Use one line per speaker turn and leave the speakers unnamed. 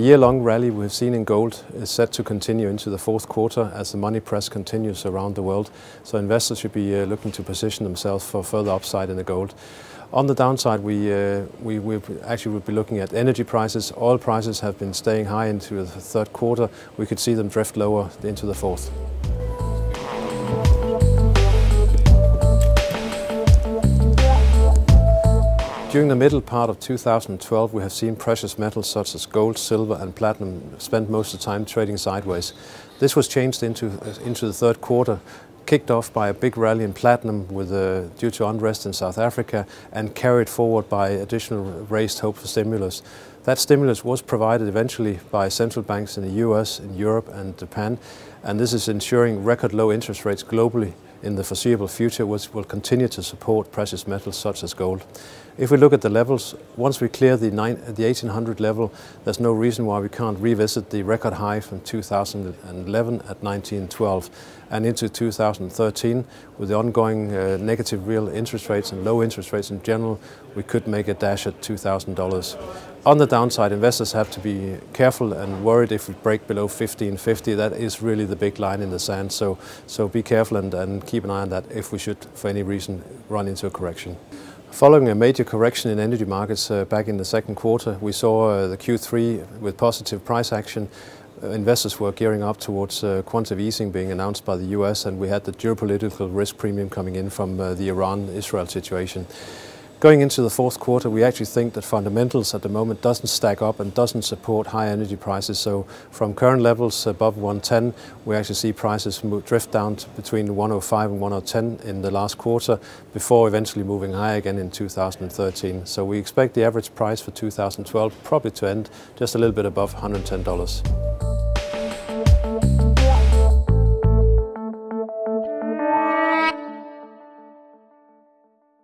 year-long rally we've seen in gold is set to continue into the fourth quarter as the money press continues around the world. So investors should be looking to position themselves for further upside in the gold. On the downside, we actually would be looking at energy prices. Oil prices have been staying high into the third quarter. We could see them drift lower into the fourth. During the middle part of 2012, we have seen precious metals such as gold, silver and platinum spend most of the time trading sideways. This was changed into the third quarter, kicked off by a big rally in platinum due to unrest in South Africa and carried forward by additional raised hope for stimulus. That stimulus was provided eventually by central banks in the US, in Europe and Japan, and this is ensuring record low interest rates globally in the foreseeable future, which will continue to support precious metals such as gold. If we look at the levels, once we clear the 1800 level, there's no reason why we can't revisit the record high from 2011 at 1912 and into 2013 with the ongoing negative real interest rates and low interest rates in general, we could make a dash at $2,000. On the downside, investors have to be careful and worried if we break below 1550. That is really the big line in the sand. So be careful and keep an eye on that if we should, for any reason, run into a correction. Following a major correction in energy markets back in the second quarter, we saw the Q3 with positive price action. Investors were gearing up towards quantitative easing being announced by the US, and we had the geopolitical risk premium coming in from the Iran-Israel situation. Going into the fourth quarter, we actually think that fundamentals at the moment doesn't stack up and doesn't support high energy prices. So from current levels above 110, we actually see prices drift down to between 105 and 110 in the last quarter before eventually moving high again in 2013. So we expect the average price for 2012 probably to end just a little bit above $110.